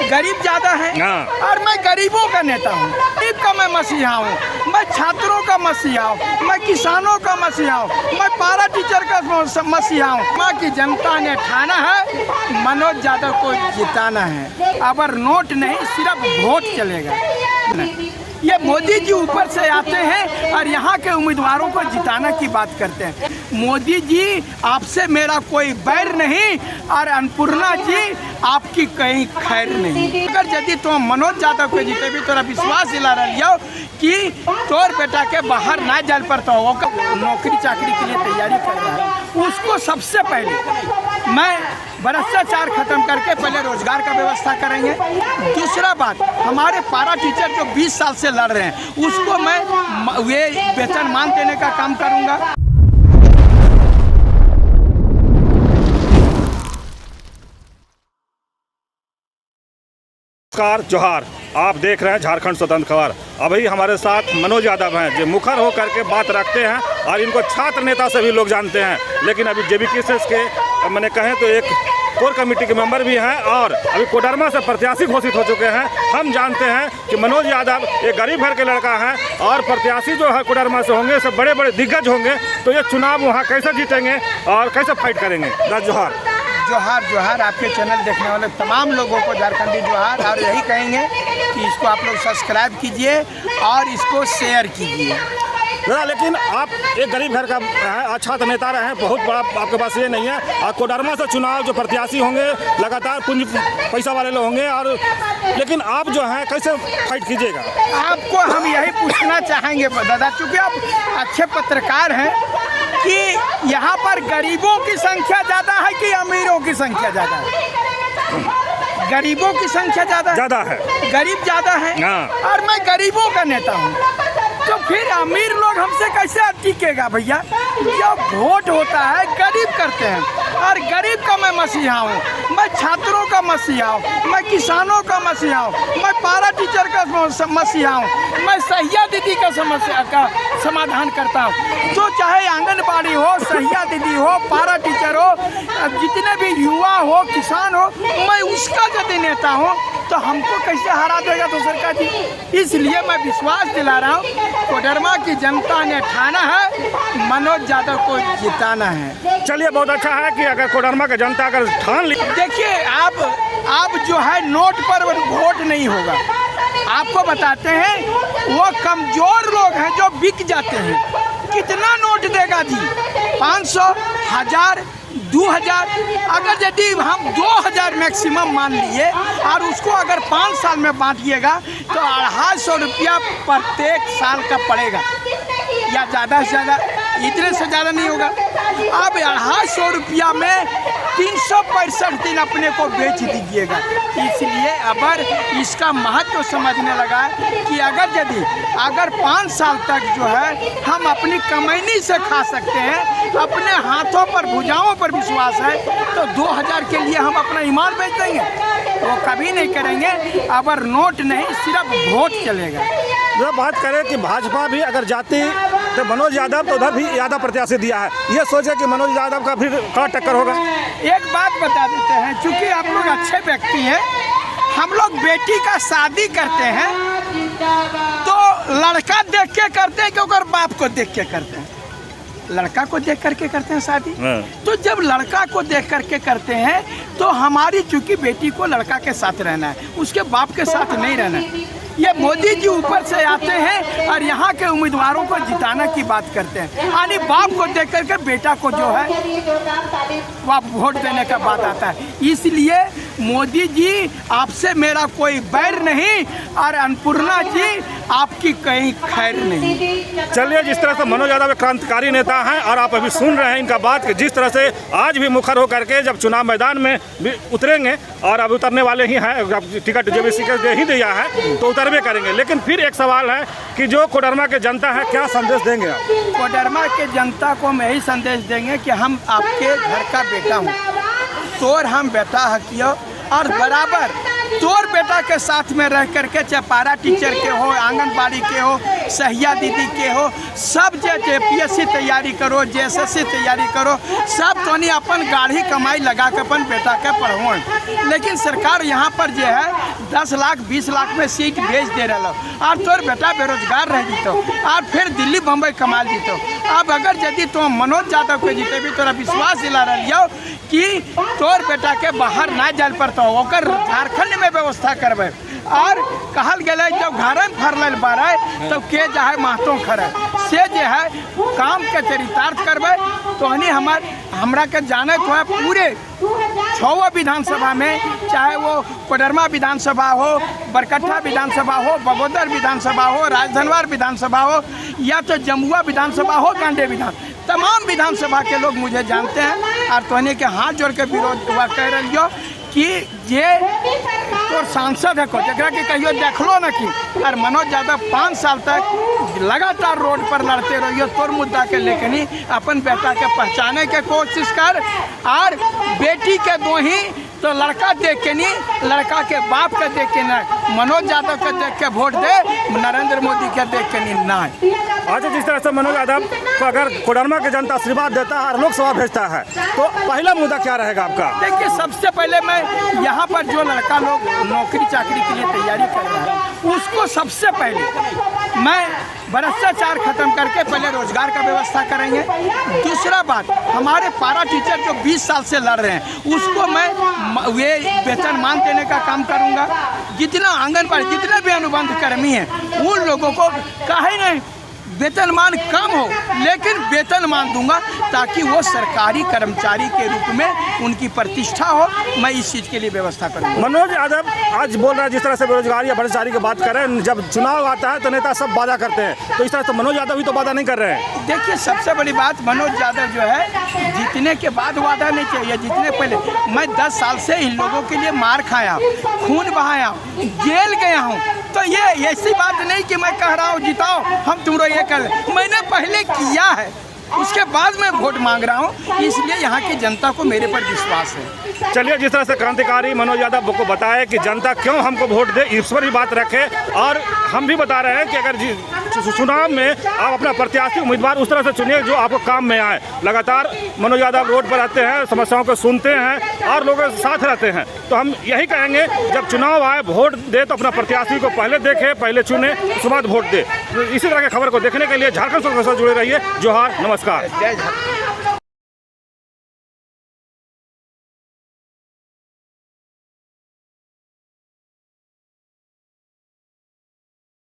गरीब ज्यादा है और मैं गरीबों का नेता हूँ, गरीब का मैं मसीहा हूँ, मैं छात्रों का मसीहा हूँ, मैं किसानों का मसीहा हूँ, मैं पारा टीचर का मसीहा हूँ। वहाँ की जनता ने ठाना है मनोज यादव को जिताना है। अगर नोट नहीं सिर्फ वोट चलेगा। ये मोदी जी ऊपर से आते हैं और यहाँ के उम्मीदवारों को जिताने की बात करते हैं। मोदी जी आपसे मेरा कोई बैर नहीं और अन्नपूर्णा जी आपकी कहीं खैर नहीं। अगर यदि तुम मनोज यादव को जीते भी तोरा विश्वास दिला रही हो कि तोर बेटा के बाहर ना जाल पर तो नौकरी चाकरी के लिए तैयारी कर रहा है, उसको सबसे पहले मैं भ्रष्टाचार खत्म करके पहले रोजगार का व्यवस्था करेंगे। दूसरा बात, हमारे पारा टीचर जो 20 साल से लड़ रहे हैं उसको मैं वे वेतनमान देने का काम करूंगा। नमस्कार, जोहार। आप देख रहे हैं झारखंड स्वतंत्र खबर। अभी हमारे साथ मनोज यादव हैं जो मुखर होकर के बात रखते हैं और इनको छात्र नेता से भी लोग जानते हैं, लेकिन अभी JBKSS के मैंने कहें तो एक कोर कमेटी के मेंबर भी हैं और अभी कोडरमा से प्रत्याशी घोषित हो चुके हैं। हम जानते हैं कि मनोज यादव एक गरीब घर के लड़का है और प्रत्याशी जो है कोडरमा से होंगे, सब बड़े बड़े दिग्गज होंगे। तो ये चुनाव वहाँ कैसे जीतेंगे और कैसे फाइट करेंगे? जोहार। जोहार जोहार आपके चैनल देखने वाले तमाम लोगों को झारखंडी जोहार। और यही कहेंगे कि इसको आप लोग सब्सक्राइब कीजिए और इसको शेयर कीजिए। लेकिन आप एक गरीब घर का है, छात्र नेता रहे हैं, बहुत बड़ा आपके पास ये नहीं है। और कोडरमा से चुनाव जो प्रत्याशी होंगे लगातार पूंजी पैसा वाले लोग होंगे, और लेकिन आप जो हैं कैसे फाइट कीजिएगा? आपको हम यही पूछना चाहेंगे दादा, चूँकि आप अच्छे पत्रकार हैं, कि यहाँ पर गरीबों की संख्या ज़्यादा है कि अमीरों की संख्या ज़्यादा है? गरीबों की संख्या ज़्यादा है, गरीब ज़्यादा है और मैं गरीबों का नेता हूँ, तो फिर अमीर लोग हमसे कैसे टिकेगा भैया? जब वोट होता है गरीब करते हैं और गरीब का मैं मसीहा हूँ, मैं छात्रों का मसीहा हूँ, मैं किसानों का मसीहा हूँ, मैं पारा टीचर का मसीहा हूँ, मैं सहिया दीदी का समस्या का समाधान करता हूँ। जो चाहे आंगनबाड़ी हो, सहिया दीदी हो, पारा टीचर हो, जितने भी युवा हो, किसान हो, मैं उसका यदि नेता हूँ तो हमको कैसे हरा देगा दूसर जी? इसलिए मैं विश्वास दिला रहा हूँ कोडरमा की जनता ने ठाना है मनोज यादव को जिताना है। चलिए, बहुत अच्छा है कि अगर कोडरमा की जनता अगर ठान ली। देखिए, आप जो है नोट पर वोट नहीं होगा। आपको बताते हैं वो कमजोर लोग हैं जो बिक जाते हैं। कितना नोट देगा जी? 500, 1000, 2000। अगर यदि हम 2000 मैक्सिमम मान लिए और उसको अगर 5 साल में बांटिएगा तो 250 रुपया प्रत्येक साल का पड़ेगा, या ज़्यादा से ज़्यादा, इतने से ज़्यादा नहीं होगा। अब 250 रुपया में 365 दिन अपने को बेच दीजिएगा। इसलिए अगर इसका महत्व समझने लगा कि अगर 5 साल तक जो है हम अपनी कमाई से खा सकते हैं, अपने हाथों पर भुजाओं पर विश्वास है, तो 2000 के लिए हम अपना ईमान बेच देंगे? वो कभी नहीं करेंगे। अगर नोट नहीं सिर्फ वोट चलेगा। जब बात करें कि भाजपा भी अगर जाती तो मनोज यादव तो उधर भी यादव प्रत्याशी दिया है, ये सोचे कि मनोज यादव का फिर कड़ा टक्कर होगा। एक बात बता देते हैं, चूँकि आप लोग अच्छे व्यक्ति हैं, हम लोग बेटी का शादी करते हैं तो लड़का देख के करते हैं कि ओकर बाप को देख के करते हैं? लड़का को देख करके करते हैं शादी। तो जब लड़का को देख करके करते हैं तो हमारी चूँकि बेटी को लड़का के साथ रहना है, उसके बाप के साथ नहीं रहना है। ये मोदी जी ऊपर से आते हैं और यहाँ के उम्मीदवारों को जिताने की बात करते हैं, यानी बाप को देख करके बेटा को जो है वह वोट देने का बात आता है। इसलिए मोदी जी आपसे मेरा कोई बैर नहीं और अन्नपूर्णा जी आपकी कहीं खैर नहीं। चलिए, जिस तरह से मनोज यादव एक क्रांतिकारी नेता हैं और आप अभी सुन रहे हैं इनका बात कि जिस तरह से आज भी मुखर होकर के जब चुनाव मैदान में भी उतरेंगे और अब उतरने वाले ही हैं, टिकट JBKSS दे ही दिया है तो उतरबे करेंगे। लेकिन फिर एक सवाल है कि जो कोडरमा के जनता है, क्या संदेश देंगे आप? कोडरमा के जनता को मैं यही संदेश देंगे कि हम आपके घर का बेटा हूँ, तोर हम बेटा हकियो और बराबर तोर बेटा के साथ में रह करके, चाहे पारा टीचर के हो, आंगनबाड़ी के हो, सहिया दीदी के हो, सब जे PSC तैयारी करो, JSSC तैयारी करो, सब तो नहीं अपन गाढ़ी कमाई लगा के अपन बेटा के पढ़ो। लेकिन सरकार यहाँ पर जो है 10 लाख 20 लाख में सीट भेज दे रहा और तोर बेटा बेरोजगार रह जीतो और फिर दिल्ली बम्बई कमा जीतो। अब अगर यदि तो मनोज यादव के जीते भी तोरा विश्वास दिला रही कि तोर बेटा के बाहर ना जाए पड़ता हो, ओकर झारखंड में व्यवस्था करबे। और कहल गया जब घर में फरल बारे तब के जाए महतो खरे से जो है काम के चरितार्थ करबे। तो हमरा के जाने तो है पूरे 6 विधानसभा में, चाहे वो कोडरमा विधानसभा हो, बरकट्ठा विधानसभा हो, बगोदर विधानसभा हो, राजधनवार विधानसभा हो, या तो जमुआ विधानसभा हो, गांडे विधान, तमाम विधानसभा के लोग मुझे जानते हैं। और तोहने के हाथ जोड़ के विरोध कह रही हो कि ये तो सांसद है को जरा कि कहियो देखलो न कि। और मनोज यादव 5 साल तक लगातार रोड पर लड़ते रहियो तोर मुद्दा के लेके नहीं, अपन बेटा के पहचाने के कोशिश कर। और बेटी के दो ही तो लड़का देख के नहीं, लड़का के बाप के देख के नहीं, मनोज यादव के देख के वोट दे, नरेंद्र मोदी के देख के नहीं। अच्छा, जिस तरह से मनोज यादव को अगर कोडरमा की जनता आशीर्वाद देता है और लोकसभा भेजता है तो पहला मुद्दा क्या रहेगा आपका? देखिए, सबसे पहले मैं यहाँ पर जो लड़का लोग नौकरी चाकरी के लिए तैयारी कर रहा है उसको सबसे पहले मैं भ्रष्टाचार खत्म करके पहले रोजगार का व्यवस्था करेंगे। दूसरा बात, हमारे पारा टीचर जो 20 साल से लड़ रहे हैं उसको मैं वे वेतनमान देने का काम करूंगा। जितना आंगनबाड़ी जितने भी अनुबंध कर्मी हैं उन लोगों को काहे नहीं वेतनमान कम हो लेकिन वेतनमान दूंगा ताकि वो सरकारी कर्मचारी के रूप में उनकी प्रतिष्ठा हो। मैं इस चीज़ के लिए व्यवस्था करूँगा। मनोज यादव आज बोल रहे हैं जिस तरह से बेरोजगारी या भ्रष्टाचारी की बात करें, जब चुनाव आता है तो नेता सब वादा करते हैं, तो इस तरह से मनोज यादव भी तो वादा नहीं कर रहे हैं। देखिए, सबसे बड़ी बात मनोज यादव जो है जीतने के बाद वादा नहीं चाहिए, जीतने पहले। मैं 10 साल से इन लोगों के लिए मार खाया, खून बहाया, जेल गया हूँ। तो ये ऐसी बात नहीं कि मैं कह रहा हूँ जिताओ हम तुमरो ये कर, मैंने पहले किया है, उसके बाद मैं वोट मांग रहा हूँ। इसलिए यहाँ की जनता को मेरे पर विश्वास है। चलिए, जिस तरह से क्रांतिकारी मनोज यादव को बताया कि जनता क्यों हमको वोट दे, इस पर ही बात रखें। और हम भी बता रहे हैं कि अगर चुनाव में आप अपना प्रत्याशी उम्मीदवार उस तरह से चुनिए जो आपको काम में आए। लगातार मनोज यादव रोड पर रहते हैं, समस्याओं को सुनते हैं और लोगों के साथ रहते हैं। तो हम यही कहेंगे, जब चुनाव आए वोट दे तो अपना प्रत्याशी को पहले देखें, पहले चुने, उसके बाद वोट दे। इसी तरह की खबर को देखने के लिए झारखंड से जुड़े रहिए। जोहार, नमस्कार। जय झारखंड।